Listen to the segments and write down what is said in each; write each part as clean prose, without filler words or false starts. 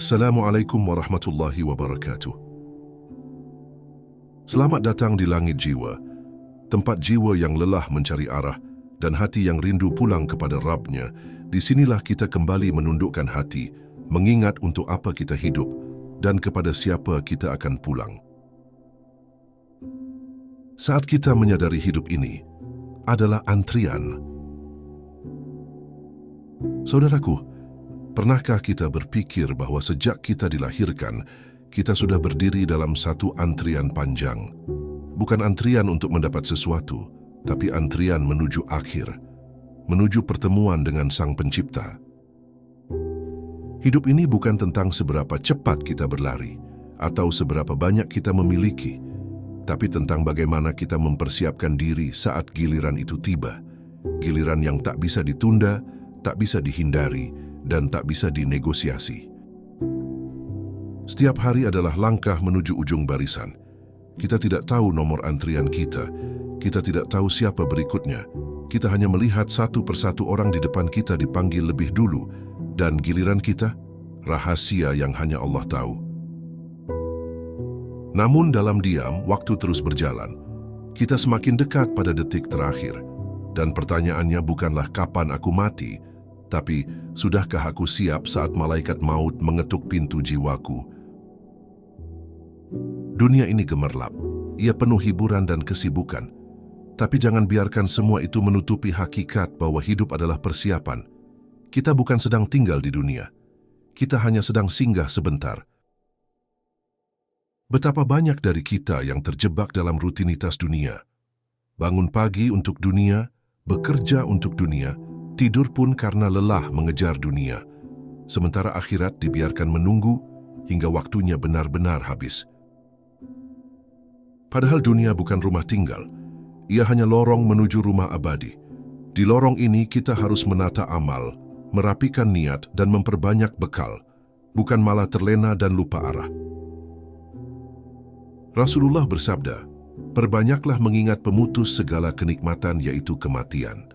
Assalamualaikum warahmatullahi wabarakatuh. Selamat datang di langit jiwa, tempat jiwa yang lelah mencari arah dan hati yang rindu pulang kepada Rabb-Nya. Disinilah kita kembali menundukkan hati, mengingat untuk apa kita hidup dan kepada siapa kita akan pulang. Saat kita menyadari hidup ini adalah antrian. Saudaraku, pernahkah kita berpikir bahwa sejak kita dilahirkan, kita sudah berdiri dalam satu antrian panjang? Bukan antrian untuk mendapat sesuatu, tapi antrian menuju akhir, menuju pertemuan dengan Sang Pencipta. Hidup ini bukan tentang seberapa cepat kita berlari, atau seberapa banyak kita memiliki, tapi tentang bagaimana kita mempersiapkan diri saat giliran itu tiba. Giliran yang tak bisa ditunda, tak bisa dihindari, dan tak bisa dinegosiasi. Setiap hari adalah langkah menuju ujung barisan. Kita tidak tahu nomor antrian kita tidak tahu siapa berikutnya. Kita hanya melihat satu persatu orang di depan kita dipanggil lebih dulu, dan giliran kita, rahasia yang hanya Allah tahu. Namun dalam diam, waktu terus berjalan. Kita semakin dekat pada detik terakhir, dan pertanyaannya bukanlah kapan aku mati, tapi, sudahkah aku siap saat malaikat maut mengetuk pintu jiwaku? Dunia ini gemerlap, ia penuh hiburan dan kesibukan. Tapi jangan biarkan semua itu menutupi hakikat bahwa hidup adalah persiapan. Kita bukan sedang tinggal di dunia, kita hanya sedang singgah sebentar. Betapa banyak dari kita yang terjebak dalam rutinitas dunia. Bangun pagi untuk dunia, bekerja untuk dunia, tidur pun karena lelah mengejar dunia, sementara akhirat dibiarkan menunggu hingga waktunya benar-benar habis. Padahal dunia bukan rumah tinggal, ia hanya lorong menuju rumah abadi. Di lorong ini kita harus menata amal, merapikan niat dan memperbanyak bekal, bukan malah terlena dan lupa arah. Rasulullah bersabda, "Perbanyaklah mengingat pemutus segala kenikmatan yaitu kematian."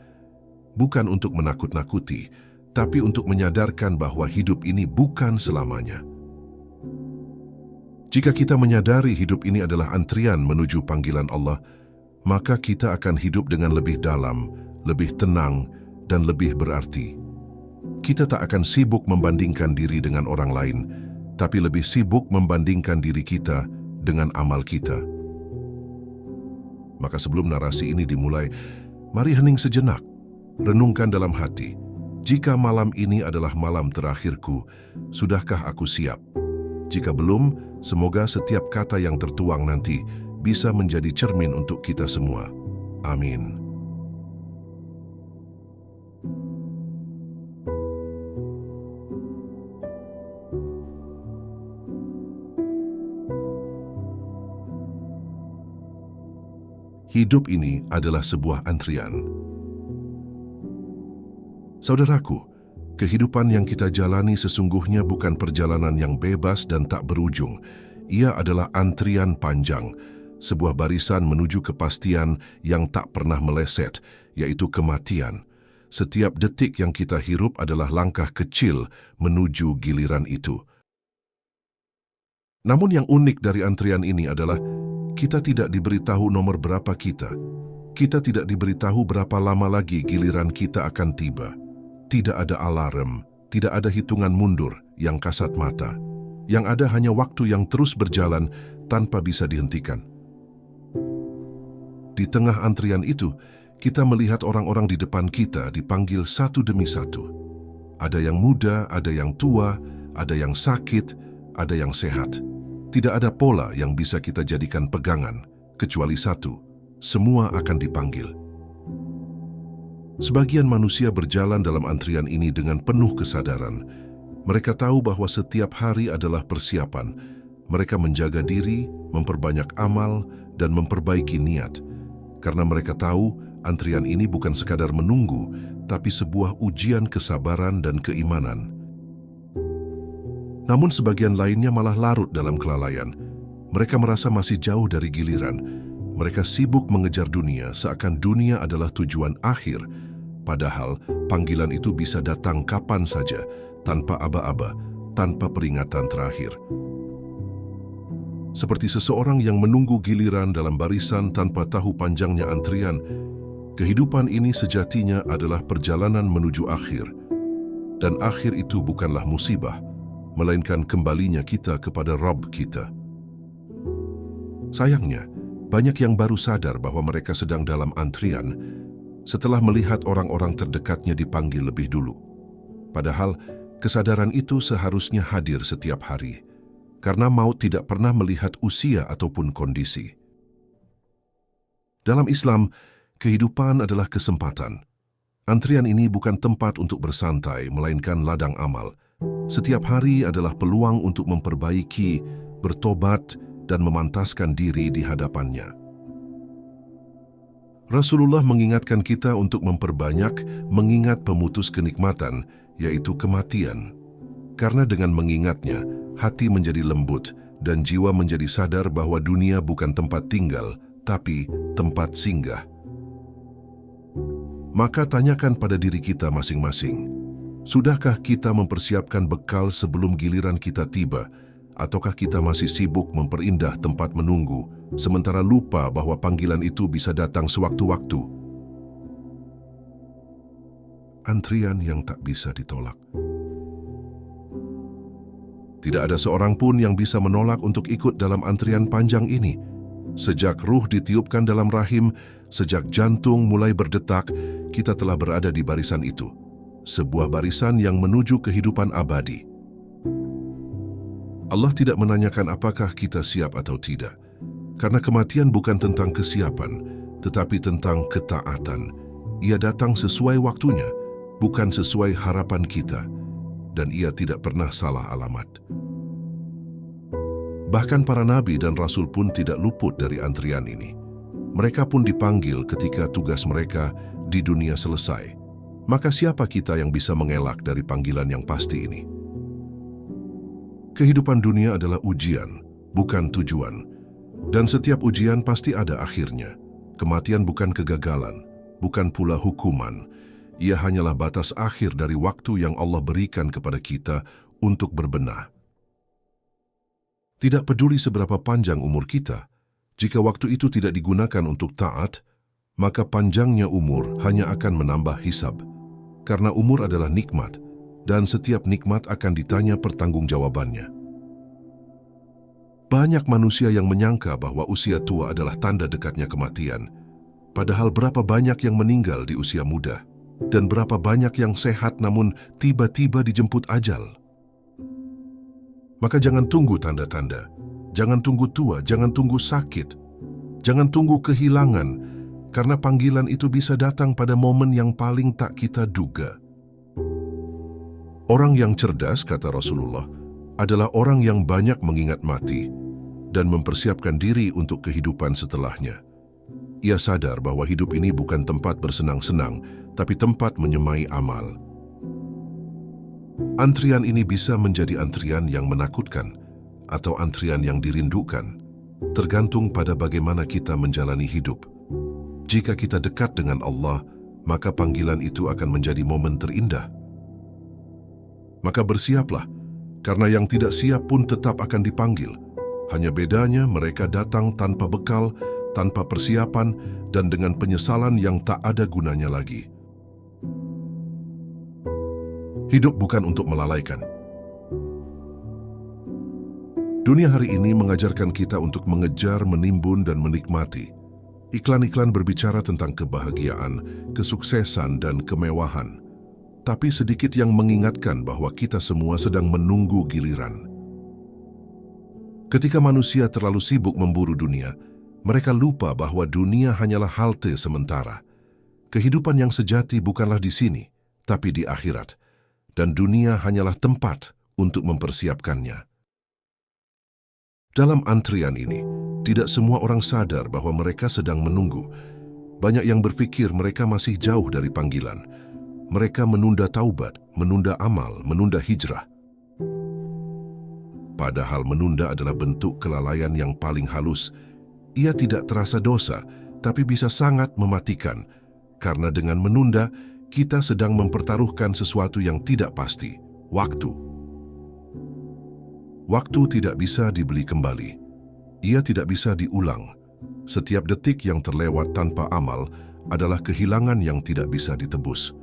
Bukan untuk menakut-nakuti, tapi untuk menyadarkan bahwa hidup ini bukan selamanya. Jika kita menyadari hidup ini adalah antrian menuju panggilan Allah, maka kita akan hidup dengan lebih dalam, lebih tenang, dan lebih berarti. Kita tak akan sibuk membandingkan diri dengan orang lain, tapi lebih sibuk membandingkan diri kita dengan amal kita. Maka sebelum narasi ini dimulai, mari hening sejenak. Renungkan dalam hati, jika malam ini adalah malam terakhirku, sudahkah aku siap? Jika belum, semoga setiap kata yang tertuang nanti bisa menjadi cermin untuk kita semua. Amin. Hidup ini adalah sebuah antrian. Saudaraku, kehidupan yang kita jalani sesungguhnya bukan perjalanan yang bebas dan tak berujung. Ia adalah antrian panjang, sebuah barisan menuju kepastian yang tak pernah meleset, yaitu kematian. Setiap detik yang kita hirup adalah langkah kecil menuju giliran itu. Namun yang unik dari antrian ini adalah kita tidak diberitahu nomor berapa kita. Kita tidak diberitahu berapa lama lagi giliran kita akan tiba. Tidak ada alarm, tidak ada hitungan mundur yang kasat mata. Yang ada hanya waktu yang terus berjalan tanpa bisa dihentikan. Di tengah antrian itu, kita melihat orang-orang di depan kita dipanggil satu demi satu. Ada yang muda, ada yang tua, ada yang sakit, ada yang sehat. Tidak ada pola yang bisa kita jadikan pegangan, kecuali satu, semua akan dipanggil. Sebagian manusia berjalan dalam antrian ini dengan penuh kesadaran. Mereka tahu bahwa setiap hari adalah persiapan. Mereka menjaga diri, memperbanyak amal, dan memperbaiki niat. Karena mereka tahu antrian ini bukan sekadar menunggu, tapi sebuah ujian kesabaran dan keimanan. Namun sebagian lainnya malah larut dalam kelalaian. Mereka merasa masih jauh dari giliran. Mereka sibuk mengejar dunia seakan dunia adalah tujuan akhir. Padahal panggilan itu bisa datang kapan saja, tanpa aba-aba, tanpa peringatan terakhir. Seperti seseorang yang menunggu giliran dalam barisan tanpa tahu panjangnya antrian, kehidupan ini sejatinya adalah perjalanan menuju akhir. Dan akhir itu bukanlah musibah, melainkan kembalinya kita kepada Rabb kita. Sayangnya, banyak yang baru sadar bahwa mereka sedang dalam antrian setelah melihat orang-orang terdekatnya dipanggil lebih dulu. Padahal, kesadaran itu seharusnya hadir setiap hari, karena maut tidak pernah melihat usia ataupun kondisi. Dalam Islam, kehidupan adalah kesempatan. Antrian ini bukan tempat untuk bersantai, melainkan ladang amal. Setiap hari adalah peluang untuk memperbaiki, bertobat, dan memantaskan diri di hadapannya. Rasulullah mengingatkan kita untuk memperbanyak mengingat pemutus kenikmatan, yaitu kematian. Karena dengan mengingatnya, hati menjadi lembut dan jiwa menjadi sadar bahwa dunia bukan tempat tinggal, tapi tempat singgah. Maka tanyakan pada diri kita masing-masing, sudahkah kita mempersiapkan bekal sebelum giliran kita tiba, ataukah kita masih sibuk memperindah tempat menunggu, sementara lupa bahwa panggilan itu bisa datang sewaktu-waktu? Antrian yang tak bisa ditolak. Tidak ada seorang pun yang bisa menolak untuk ikut dalam antrian panjang ini. Sejak ruh ditiupkan dalam rahim, sejak jantung mulai berdetak, kita telah berada di barisan itu. Sebuah barisan yang menuju kehidupan abadi. Allah tidak menanyakan apakah kita siap atau tidak. Karena kematian bukan tentang kesiapan, tetapi tentang ketaatan. Ia datang sesuai waktunya, bukan sesuai harapan kita. Dan ia tidak pernah salah alamat. Bahkan para nabi dan rasul pun tidak luput dari antrian ini. Mereka pun dipanggil ketika tugas mereka di dunia selesai. Maka siapa kita yang bisa mengelak dari panggilan yang pasti ini? Kehidupan dunia adalah ujian, bukan tujuan. Dan setiap ujian pasti ada akhirnya. Kematian bukan kegagalan, bukan pula hukuman. Ia hanyalah batas akhir dari waktu yang Allah berikan kepada kita untuk berbenah. Tidak peduli seberapa panjang umur kita, jika waktu itu tidak digunakan untuk taat, maka panjangnya umur hanya akan menambah hisab. Karena umur adalah nikmat, dan setiap nikmat akan ditanya pertanggungjawabannya. Banyak manusia yang menyangka bahwa usia tua adalah tanda dekatnya kematian, padahal berapa banyak yang meninggal di usia muda. Dan berapa banyak yang sehat namun tiba-tiba dijemput ajal. Maka jangan tunggu tanda-tanda, jangan tunggu tua, jangan tunggu sakit, jangan tunggu kehilangan, karena panggilan itu bisa datang pada momen yang paling tak kita duga. Orang yang cerdas, kata Rasulullah, adalah orang yang banyak mengingat mati dan mempersiapkan diri untuk kehidupan setelahnya. Ia sadar bahwa hidup ini bukan tempat bersenang-senang, tapi tempat menyemai amal. Antrian ini bisa menjadi antrian yang menakutkan atau antrian yang dirindukan, tergantung pada bagaimana kita menjalani hidup. Jika kita dekat dengan Allah, maka panggilan itu akan menjadi momen terindah. Maka bersiaplah, karena yang tidak siap pun tetap akan dipanggil. Hanya bedanya mereka datang tanpa bekal, tanpa persiapan, dan dengan penyesalan yang tak ada gunanya lagi. Hidup bukan untuk melalaikan. Dunia hari ini mengajarkan kita untuk mengejar, menimbun, dan menikmati. Iklan-iklan berbicara tentang kebahagiaan, kesuksesan, dan kemewahan. Tapi sedikit yang mengingatkan bahwa kita semua sedang menunggu giliran. Ketika manusia terlalu sibuk memburu dunia, mereka lupa bahwa dunia hanyalah halte sementara. Kehidupan yang sejati bukanlah di sini, tapi di akhirat. Dan dunia hanyalah tempat untuk mempersiapkannya. Dalam antrian ini, tidak semua orang sadar bahwa mereka sedang menunggu. Banyak yang berpikir mereka masih jauh dari panggilan. Mereka menunda taubat, menunda amal, menunda hijrah. Padahal menunda adalah bentuk kelalaian yang paling halus. Ia tidak terasa dosa, tapi bisa sangat mematikan. Karena dengan menunda, kita sedang mempertaruhkan sesuatu yang tidak pasti, waktu. Waktu tidak bisa dibeli kembali. Ia tidak bisa diulang. Setiap detik yang terlewat tanpa amal adalah kehilangan yang tidak bisa ditebus.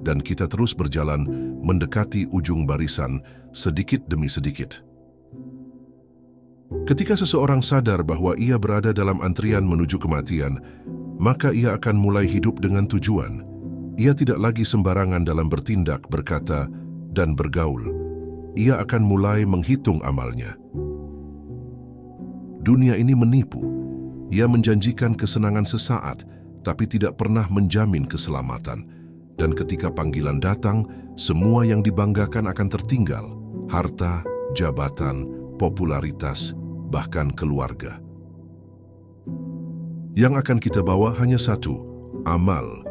Dan kita terus berjalan mendekati ujung barisan sedikit demi sedikit. Ketika seseorang sadar bahwa ia berada dalam antrian menuju kematian, maka ia akan mulai hidup dengan tujuan. Ia tidak lagi sembarangan dalam bertindak, berkata, dan bergaul. Ia akan mulai menghitung amalnya. Dunia ini menipu. Ia menjanjikan kesenangan sesaat, tapi tidak pernah menjamin keselamatan. Dan ketika panggilan datang, semua yang dibanggakan akan tertinggal. Harta, jabatan, popularitas, bahkan keluarga. Yang akan kita bawa hanya satu, amal.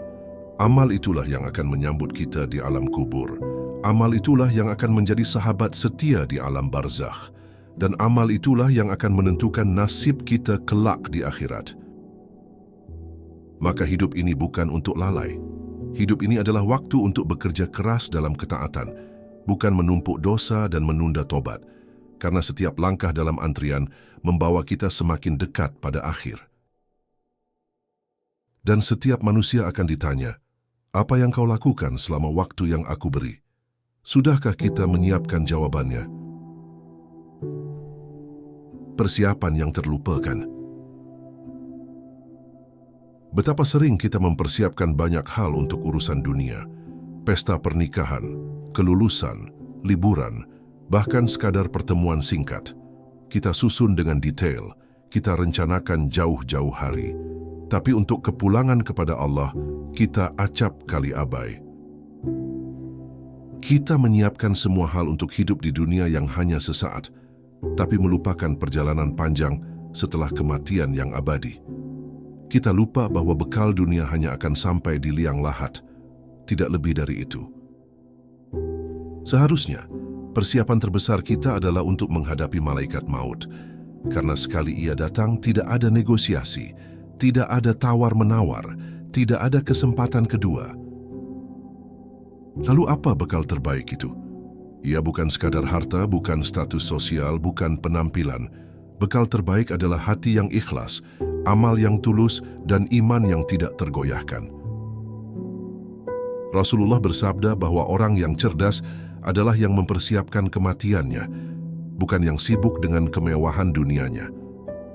Amal itulah yang akan menyambut kita di alam kubur. Amal itulah yang akan menjadi sahabat setia di alam barzakh. Dan amal itulah yang akan menentukan nasib kita kelak di akhirat. Maka hidup ini bukan untuk lalai. Hidup ini adalah waktu untuk bekerja keras dalam ketaatan, bukan menumpuk dosa dan menunda tobat, karena setiap langkah dalam antrian membawa kita semakin dekat pada akhir. Dan setiap manusia akan ditanya, apa yang kau lakukan selama waktu yang aku beri? Sudahkah kita menyiapkan jawabannya? Persiapan yang terlupakan. Betapa sering kita mempersiapkan banyak hal untuk urusan dunia, pesta pernikahan, kelulusan, liburan, bahkan sekadar pertemuan singkat. Kita susun dengan detail, kita rencanakan jauh-jauh hari. Tapi untuk kepulangan kepada Allah, kita acap kali abai. Kita menyiapkan semua hal untuk hidup di dunia yang hanya sesaat, tapi melupakan perjalanan panjang setelah kematian yang abadi. Kita lupa bahwa bekal dunia hanya akan sampai di liang lahat, tidak lebih dari itu. Seharusnya, persiapan terbesar kita adalah untuk menghadapi malaikat maut, karena sekali ia datang tidak ada negosiasi, tidak ada tawar-menawar, tidak ada kesempatan kedua. Lalu apa bekal terbaik itu? Ia bukan sekadar harta, bukan status sosial, bukan penampilan. Bekal terbaik adalah hati yang ikhlas, amal yang tulus, dan iman yang tidak tergoyahkan. Rasulullah bersabda bahwa orang yang cerdas adalah yang mempersiapkan kematiannya, bukan yang sibuk dengan kemewahan dunianya.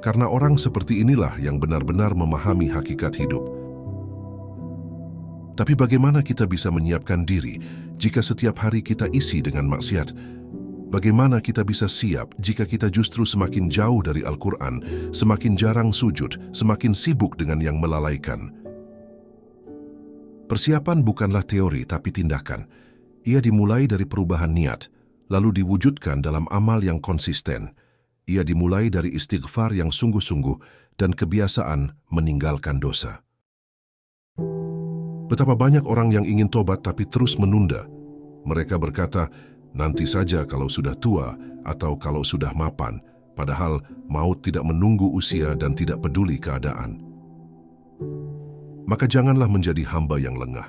Karena orang seperti inilah yang benar-benar memahami hakikat hidup. Tapi bagaimana kita bisa menyiapkan diri jika setiap hari kita isi dengan maksiat? Bagaimana kita bisa siap jika kita justru semakin jauh dari Al-Quran, semakin jarang sujud, semakin sibuk dengan yang melalaikan? Persiapan bukanlah teori tapi tindakan. Ia dimulai dari perubahan niat, lalu diwujudkan dalam amal yang konsisten. Ia dimulai dari istighfar yang sungguh-sungguh dan kebiasaan meninggalkan dosa. Betapa banyak orang yang ingin tobat tapi terus menunda. Mereka berkata, nanti saja kalau sudah tua atau kalau sudah mapan, padahal maut tidak menunggu usia dan tidak peduli keadaan. Maka janganlah menjadi hamba yang lengah.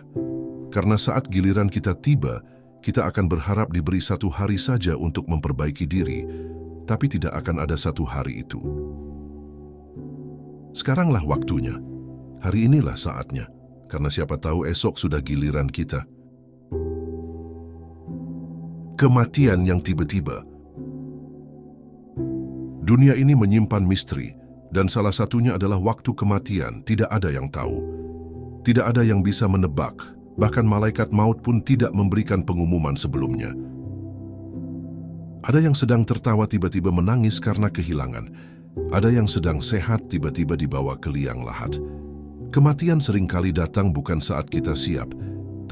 Karena saat giliran kita tiba, kita akan berharap diberi satu hari saja untuk memperbaiki diri, tapi tidak akan ada satu hari itu. Sekaranglah waktunya. Hari inilah saatnya. Karena siapa tahu esok sudah giliran kita. Kematian yang tiba-tiba. Dunia ini menyimpan misteri, dan salah satunya adalah waktu kematian. Tidak ada yang tahu. Tidak ada yang bisa menebak, bahkan malaikat maut pun tidak memberikan pengumuman sebelumnya. Ada yang sedang tertawa tiba-tiba menangis karena kehilangan. Ada yang sedang sehat tiba-tiba dibawa ke liang lahat. Kematian seringkali datang bukan saat kita siap,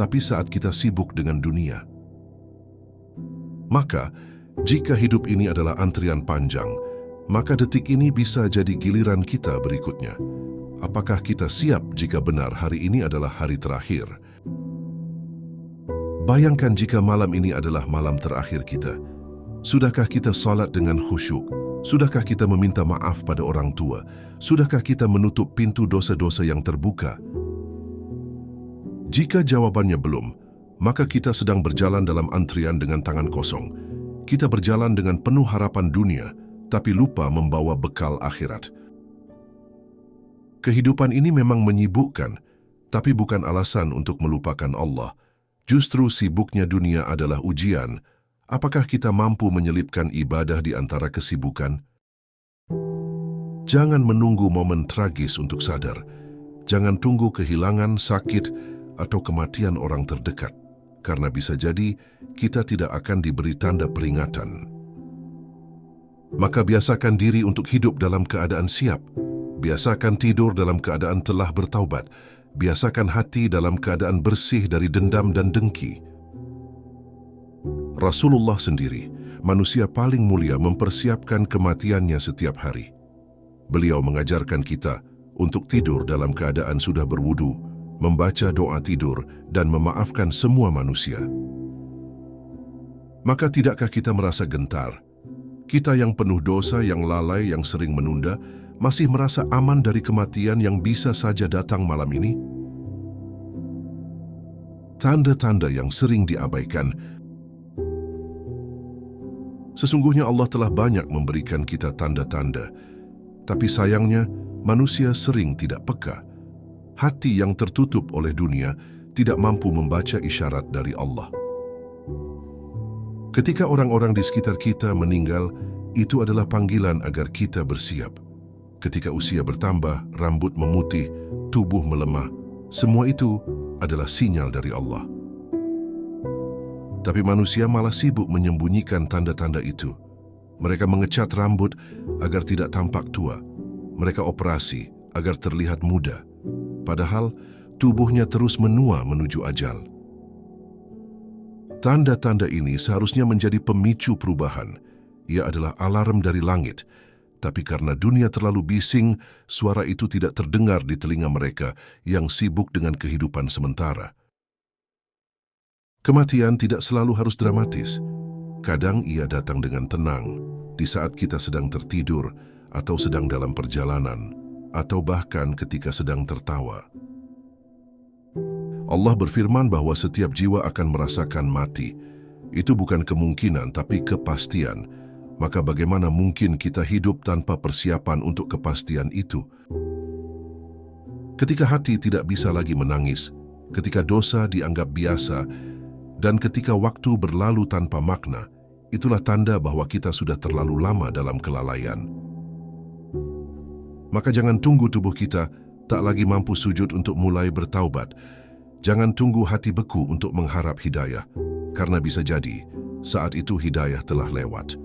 tapi saat kita sibuk dengan dunia. Maka, jika hidup ini adalah antrian panjang, maka detik ini bisa jadi giliran kita berikutnya. Apakah kita siap jika benar hari ini adalah hari terakhir? Bayangkan jika malam ini adalah malam terakhir kita. Sudahkah kita salat dengan khusyuk? Sudahkah kita meminta maaf pada orang tua? Sudahkah kita menutup pintu dosa-dosa yang terbuka? Jika jawabannya belum, maka kita sedang berjalan dalam antrian dengan tangan kosong. Kita berjalan dengan penuh harapan dunia, tapi lupa membawa bekal akhirat. Kehidupan ini memang menyibukkan, tapi bukan alasan untuk melupakan Allah. Justru sibuknya dunia adalah ujian. Apakah kita mampu menyelipkan ibadah di antara kesibukan? Jangan menunggu momen tragis untuk sadar. Jangan tunggu kehilangan, sakit, atau kematian orang terdekat. Karena bisa jadi kita tidak akan diberi tanda peringatan. Maka biasakan diri untuk hidup dalam keadaan siap. Biasakan tidur dalam keadaan telah bertaubat. Biasakan hati dalam keadaan bersih dari dendam dan dengki. Rasulullah sendiri, manusia paling mulia, mempersiapkan kematiannya setiap hari. Beliau mengajarkan kita untuk tidur dalam keadaan sudah berwudu, membaca doa tidur, dan memaafkan semua manusia. Maka tidakkah kita merasa gentar? Kita yang penuh dosa, yang lalai, yang sering menunda, masih merasa aman dari kematian yang bisa saja datang malam ini? Tanda-tanda yang sering diabaikan. Sesungguhnya Allah telah banyak memberikan kita tanda-tanda, tapi sayangnya manusia sering tidak peka. Hati yang tertutup oleh dunia tidak mampu membaca isyarat dari Allah. Ketika orang-orang di sekitar kita meninggal, itu adalah panggilan agar kita bersiap. Ketika usia bertambah, rambut memutih, tubuh melemah, semua itu adalah sinyal dari Allah. Tapi manusia malah sibuk menyembunyikan tanda-tanda itu. Mereka mengecat rambut agar tidak tampak tua. Mereka operasi agar terlihat muda. Padahal tubuhnya terus menua menuju ajal. Tanda-tanda ini seharusnya menjadi pemicu perubahan. Ia adalah alarm dari langit. Tapi karena dunia terlalu bising, suara itu tidak terdengar di telinga mereka yang sibuk dengan kehidupan sementara. Kematian tidak selalu harus dramatis. Kadang ia datang dengan tenang, di saat kita sedang tertidur, atau sedang dalam perjalanan, atau bahkan ketika sedang tertawa. Allah berfirman bahwa setiap jiwa akan merasakan mati. Itu bukan kemungkinan, tapi kepastian. Maka bagaimana mungkin kita hidup tanpa persiapan untuk kepastian itu? Ketika hati tidak bisa lagi menangis, ketika dosa dianggap biasa, dan ketika waktu berlalu tanpa makna, itulah tanda bahwa kita sudah terlalu lama dalam kelalaian. Maka jangan tunggu tubuh kita tak lagi mampu sujud untuk mulai bertaubat. Jangan tunggu hati beku untuk mengharap hidayah, karena bisa jadi saat itu hidayah telah lewat.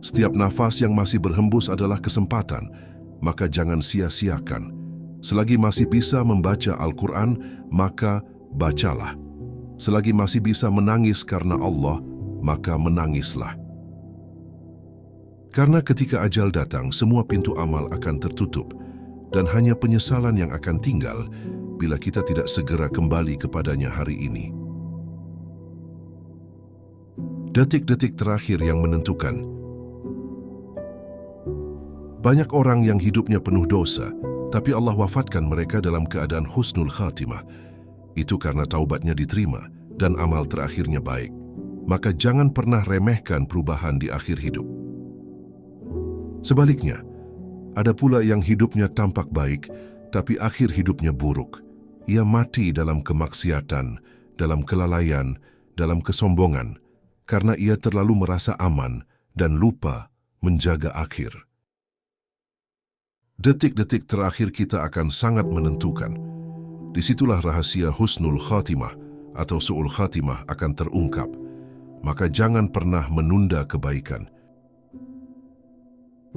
Setiap nafas yang masih berhembus adalah kesempatan, maka jangan sia-siakan. Selagi masih bisa membaca Al-Quran, maka bacalah. Selagi masih bisa menangis karena Allah, maka menangislah. Karena ketika ajal datang, semua pintu amal akan tertutup, dan hanya penyesalan yang akan tinggal bila kita tidak segera kembali kepadanya hari ini. Detik-detik terakhir yang menentukan. Banyak orang yang hidupnya penuh dosa, tapi Allah wafatkan mereka dalam keadaan husnul khatimah. Itu karena taubatnya diterima dan amal terakhirnya baik. Maka jangan pernah remehkan perubahan di akhir hidup. Sebaliknya, ada pula yang hidupnya tampak baik, tapi akhir hidupnya buruk. Ia mati dalam kemaksiatan, dalam kelalaian, dalam kesombongan, karena ia terlalu merasa aman dan lupa menjaga akhir. Detik-detik terakhir kita akan sangat menentukan. Disitulah rahasia husnul khatimah atau su'ul khatimah akan terungkap. Maka jangan pernah menunda kebaikan.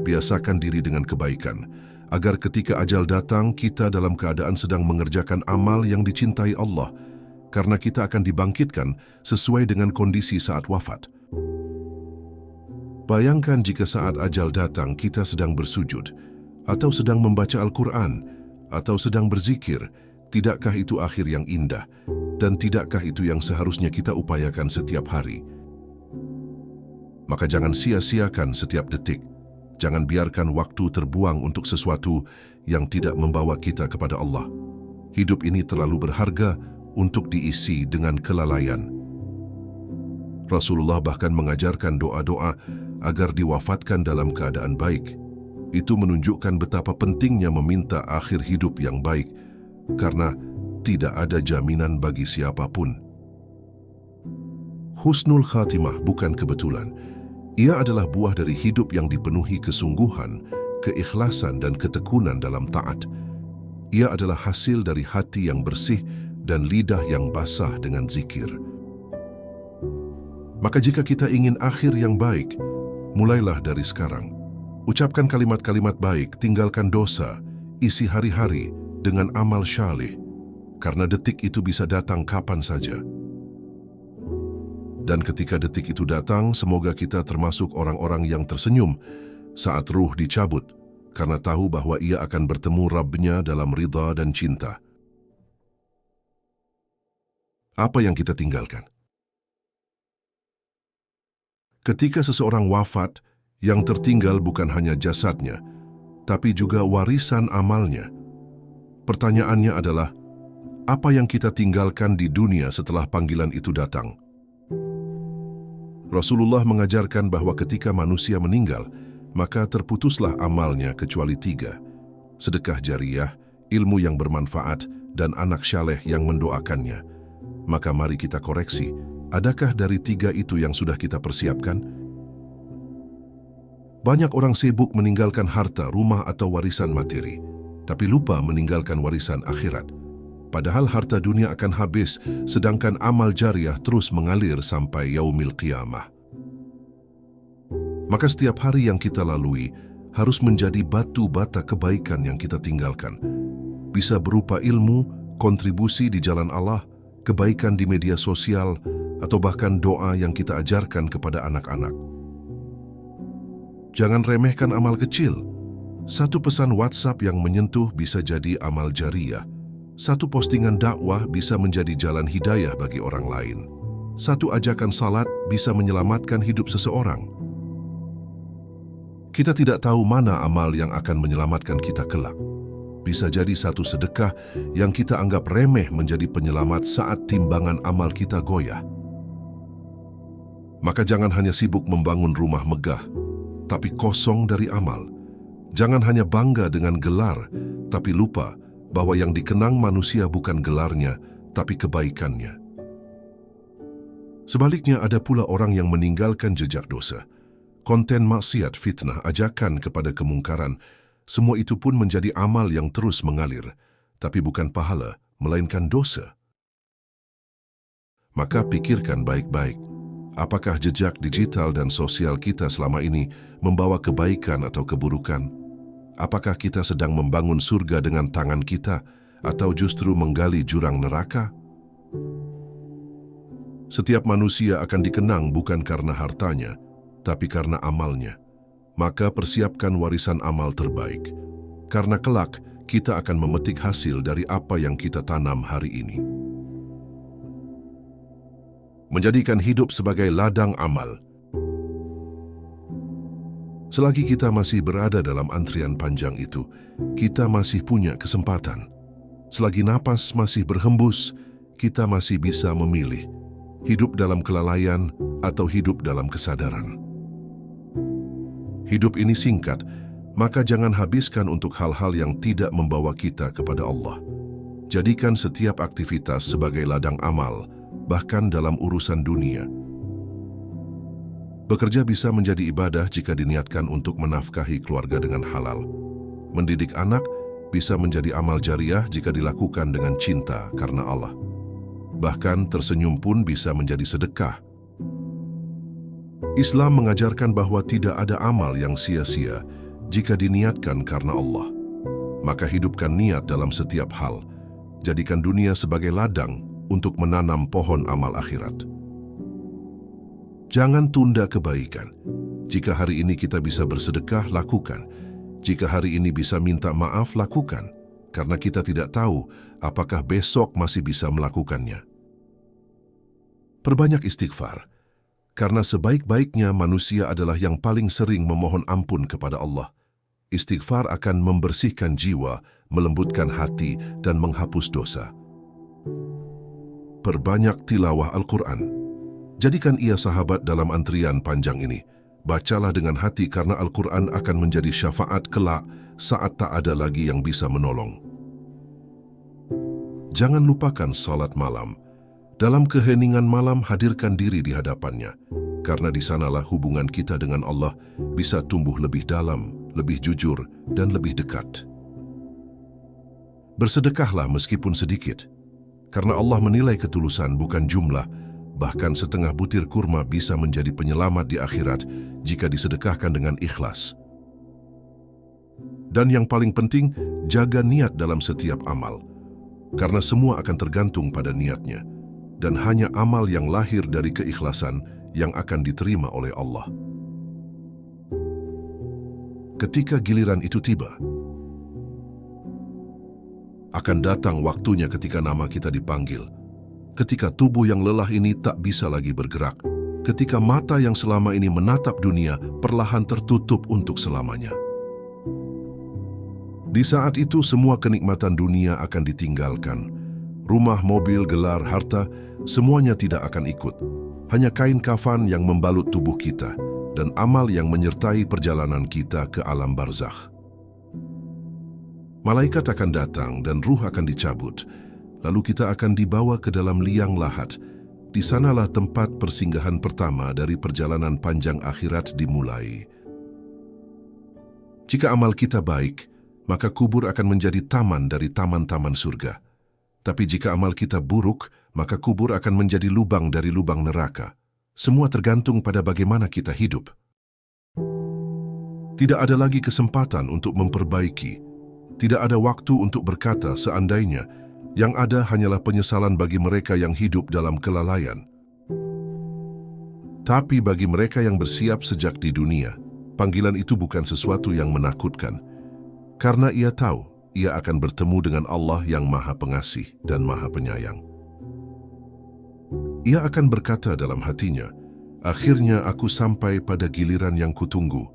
Biasakan diri dengan kebaikan, agar ketika ajal datang, kita dalam keadaan sedang mengerjakan amal yang dicintai Allah, karena kita akan dibangkitkan sesuai dengan kondisi saat wafat. Bayangkan jika saat ajal datang kita sedang bersujud, atau sedang membaca Al-Quran, atau sedang berzikir. Tidakkah itu akhir yang indah, dan tidakkah itu yang seharusnya kita upayakan setiap hari? Maka jangan sia-siakan setiap detik. Jangan biarkan waktu terbuang untuk sesuatu yang tidak membawa kita kepada Allah. Hidup ini terlalu berharga untuk diisi dengan kelalaian. Rasulullah bahkan mengajarkan doa-doa agar diwafatkan dalam keadaan baik. Itu menunjukkan betapa pentingnya meminta akhir hidup yang baik, karena tidak ada jaminan bagi siapapun. Husnul khatimah bukan kebetulan. Ia adalah buah dari hidup yang dipenuhi kesungguhan, keikhlasan dan ketekunan dalam taat. Ia adalah hasil dari hati yang bersih dan lidah yang basah dengan zikir. Maka jika kita ingin akhir yang baik, mulailah dari sekarang. Ucapkan kalimat-kalimat baik, tinggalkan dosa, isi hari-hari dengan amal syalih, karena detik itu bisa datang kapan saja. Dan ketika detik itu datang, semoga kita termasuk orang-orang yang tersenyum saat ruh dicabut, karena tahu bahwa ia akan bertemu Rabb-nya dalam ridha dan cinta. Apa yang kita tinggalkan? Ketika seseorang wafat, yang tertinggal bukan hanya jasadnya, tapi juga warisan amalnya. Pertanyaannya adalah, apa yang kita tinggalkan di dunia setelah panggilan itu datang? Rasulullah mengajarkan bahwa ketika manusia meninggal, maka terputuslah amalnya kecuali 3, sedekah jariyah, ilmu yang bermanfaat, dan anak syaleh yang mendoakannya. Maka mari kita koreksi, adakah dari 3 itu yang sudah kita persiapkan? Banyak orang sibuk meninggalkan harta, rumah atau warisan materi, tapi lupa meninggalkan warisan akhirat. Padahal harta dunia akan habis, sedangkan amal jariah terus mengalir sampai yaumil qiyamah. Maka setiap hari yang kita lalui harus menjadi batu bata kebaikan yang kita tinggalkan. Bisa berupa ilmu, kontribusi di jalan Allah, kebaikan di media sosial, atau bahkan doa yang kita ajarkan kepada anak-anak. Jangan remehkan amal kecil. Satu pesan WhatsApp yang menyentuh bisa jadi amal jariyah. Satu postingan dakwah bisa menjadi jalan hidayah bagi orang lain. Satu ajakan salat bisa menyelamatkan hidup seseorang. Kita tidak tahu mana amal yang akan menyelamatkan kita kelak. Bisa jadi satu sedekah yang kita anggap remeh menjadi penyelamat saat timbangan amal kita goyah. Maka jangan hanya sibuk membangun rumah megah, tapi kosong dari amal. Jangan hanya bangga dengan gelar, tapi lupa bahwa yang dikenang manusia bukan gelarnya, tapi kebaikannya. Sebaliknya ada pula orang yang meninggalkan jejak dosa. Konten maksiat, fitnah, ajakan kepada kemungkaran, semua itu pun menjadi amal yang terus mengalir, tapi bukan pahala, melainkan dosa. Maka pikirkan baik-baik. Apakah jejak digital dan sosial kita selama ini membawa kebaikan atau keburukan? Apakah kita sedang membangun surga dengan tangan kita atau justru menggali jurang neraka? Setiap manusia akan dikenang bukan karena hartanya, tapi karena amalnya. Maka persiapkan warisan amal terbaik, karena kelak kita akan memetik hasil dari apa yang kita tanam hari ini. Menjadikan hidup sebagai ladang amal. Selagi kita masih berada dalam antrian panjang itu, kita masih punya kesempatan. Selagi napas masih berhembus, kita masih bisa memilih hidup dalam kelalaian atau hidup dalam kesadaran. Hidup ini singkat, maka jangan habiskan untuk hal-hal yang tidak membawa kita kepada Allah. Jadikan setiap aktivitas sebagai ladang amal, bahkan dalam urusan dunia. Bekerja bisa menjadi ibadah jika diniatkan untuk menafkahi keluarga dengan halal. Mendidik anak bisa menjadi amal jariyah jika dilakukan dengan cinta karena Allah. Bahkan tersenyum pun bisa menjadi sedekah. Islam mengajarkan bahwa tidak ada amal yang sia-sia jika diniatkan karena Allah. Maka hidupkan niat dalam setiap hal. Jadikan dunia sebagai ladang untuk menanam pohon amal akhirat. Jangan tunda kebaikan. Jika hari ini kita bisa bersedekah, lakukan. Jika hari ini bisa minta maaf, lakukan. Karena kita tidak tahu apakah besok masih bisa melakukannya. Perbanyak istighfar. Karena sebaik-baiknya manusia adalah yang paling sering memohon ampun kepada Allah. Istighfar akan membersihkan jiwa, melembutkan hati, dan menghapus dosa. Perbanyak tilawah Al-Quran. Jadikan ia sahabat dalam antrian panjang ini. Bacalah dengan hati karena Al-Quran akan menjadi syafaat kelak saat tak ada lagi yang bisa menolong. Jangan lupakan salat malam. Dalam keheningan malam hadirkan diri di hadapannya, karena di sanalah hubungan kita dengan Allah bisa tumbuh lebih dalam, lebih jujur, dan lebih dekat. Bersedekahlah meskipun sedikit, karena Allah menilai ketulusan bukan jumlah, bahkan setengah butir kurma bisa menjadi penyelamat di akhirat jika disedekahkan dengan ikhlas. Dan yang paling penting, jaga niat dalam setiap amal, karena semua akan tergantung pada niatnya. Dan hanya amal yang lahir dari keikhlasan yang akan diterima oleh Allah. Ketika giliran itu tiba, akan datang waktunya ketika nama kita dipanggil, ketika tubuh yang lelah ini tak bisa lagi bergerak, ketika mata yang selama ini menatap dunia perlahan tertutup untuk selamanya. Di saat itu semua kenikmatan dunia akan ditinggalkan. Rumah, mobil, gelar, harta, semuanya tidak akan ikut. Hanya kain kafan yang membalut tubuh kita dan amal yang menyertai perjalanan kita ke alam barzakh. Malaikat akan datang dan ruh akan dicabut. Lalu kita akan dibawa ke dalam liang lahat. Di sanalah tempat persinggahan pertama dari perjalanan panjang akhirat dimulai. Jika amal kita baik, maka kubur akan menjadi taman dari taman-taman surga. Tapi jika amal kita buruk, maka kubur akan menjadi lubang dari lubang neraka. Semua tergantung pada bagaimana kita hidup. Tidak ada lagi kesempatan untuk memperbaiki. Tidak ada waktu untuk berkata seandainya. Yang ada hanyalah penyesalan bagi mereka yang hidup dalam kelalaian. Tapi bagi mereka yang bersiap sejak di dunia, panggilan itu bukan sesuatu yang menakutkan. Karena ia tahu, ia akan bertemu dengan Allah yang Maha Pengasih dan Maha Penyayang. Ia akan berkata dalam hatinya, akhirnya aku sampai pada giliran yang kutunggu.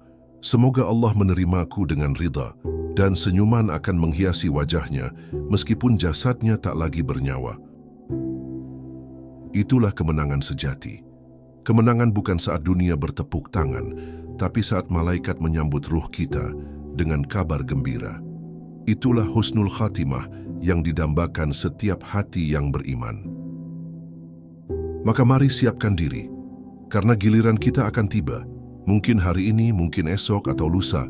Semoga Allah menerimaku dengan ridha, dan senyuman akan menghiasi wajahnya, meskipun jasadnya tak lagi bernyawa. Itulah kemenangan sejati. Kemenangan bukan saat dunia bertepuk tangan, tapi saat malaikat menyambut ruh kita dengan kabar gembira. Itulah husnul khatimah yang didambakan setiap hati yang beriman. Maka mari siapkan diri, karena giliran kita akan tiba. Mungkin hari ini, mungkin esok atau lusa,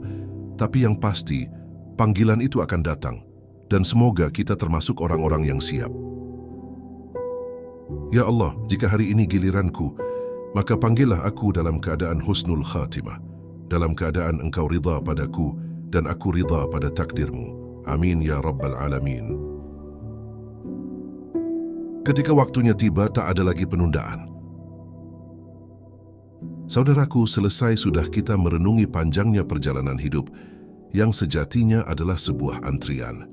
tapi yang pasti, panggilan itu akan datang, dan semoga kita termasuk orang-orang yang siap. Ya Allah, jika hari ini giliranku, maka panggillah aku dalam keadaan husnul khatimah, dalam keadaan Engkau ridha padaku, dan aku ridha pada takdirmu. Amin ya Rabbal Alamin. Ketika waktunya tiba, tak ada lagi penundaan. Saudaraku, selesai sudah kita merenungi panjangnya perjalanan hidup yang sejatinya adalah sebuah antrian.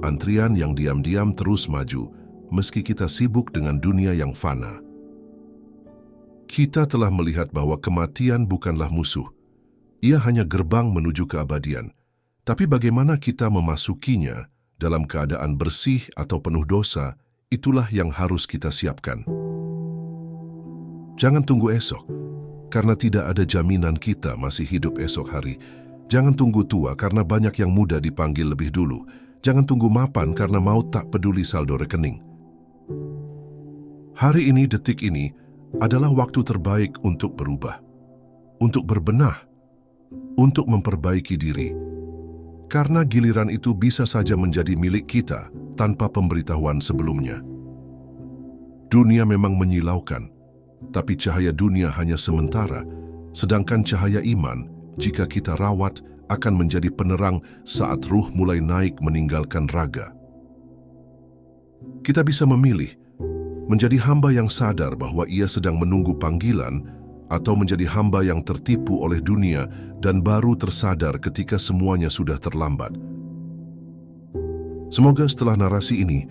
Antrian yang diam-diam terus maju, meski kita sibuk dengan dunia yang fana. Kita telah melihat bahwa kematian bukanlah musuh. Ia hanya gerbang menuju keabadian. Tapi bagaimana kita memasukinya dalam keadaan bersih atau penuh dosa, itulah yang harus kita siapkan. Jangan tunggu esok, karena tidak ada jaminan kita masih hidup esok hari. Jangan tunggu tua karena banyak yang muda dipanggil lebih dulu. Jangan tunggu mapan karena maut tak peduli saldo rekening. Hari ini, detik ini, adalah waktu terbaik untuk berubah, untuk berbenah, untuk memperbaiki diri. Karena giliran itu bisa saja menjadi milik kita tanpa pemberitahuan sebelumnya. Dunia memang menyilaukan, tapi cahaya dunia hanya sementara, sedangkan cahaya iman, jika kita rawat, akan menjadi penerang saat ruh mulai naik meninggalkan raga. Kita bisa memilih, menjadi hamba yang sadar bahwa ia sedang menunggu panggilan, atau menjadi hamba yang tertipu oleh dunia dan baru tersadar ketika semuanya sudah terlambat. Semoga setelah narasi ini,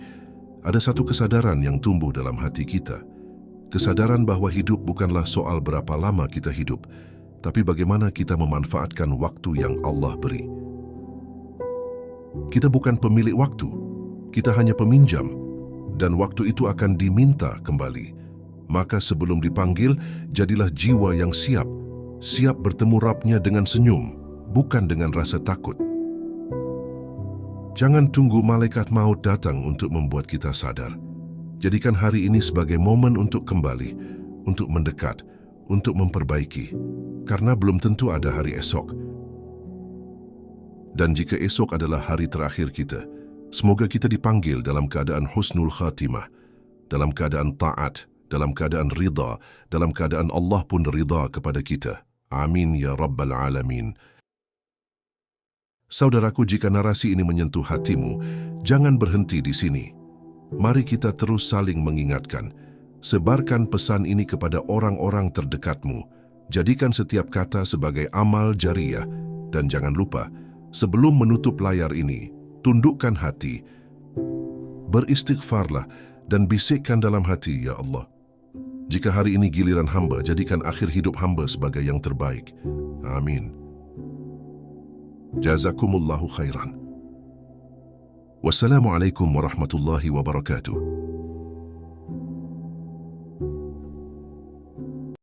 ada satu kesadaran yang tumbuh dalam hati kita. Kesadaran bahwa hidup bukanlah soal berapa lama kita hidup, tapi bagaimana kita memanfaatkan waktu yang Allah beri. Kita bukan pemilik waktu, kita hanya peminjam, dan waktu itu akan diminta kembali. Maka sebelum dipanggil, jadilah jiwa yang siap. Siap bertemu Rabb-Nya dengan senyum, bukan dengan rasa takut. Jangan tunggu malaikat maut datang untuk membuat kita sadar. Jadikan hari ini sebagai momen untuk kembali, untuk mendekat, untuk memperbaiki. Karena belum tentu ada hari esok. Dan jika esok adalah hari terakhir kita, semoga kita dipanggil dalam keadaan husnul khatimah, dalam keadaan taat, dalam keadaan ridha, dalam keadaan Allah pun ridha kepada kita. Amin ya Rabbal Alamin. Saudaraku, jika narasi ini menyentuh hatimu, jangan berhenti di sini. Mari kita terus saling mengingatkan. Sebarkan pesan ini kepada orang-orang terdekatmu. Jadikan setiap kata sebagai amal jariyah. Dan jangan lupa, sebelum menutup layar ini, tundukkan hati. Beristighfarlah dan bisikkan dalam hati, ya Allah. Jika hari ini giliran hamba, jadikan akhir hidup hamba sebagai yang terbaik. Amin. Jazakumullahu khairan. Wassalamualaikum warahmatullahi wabarakatuh.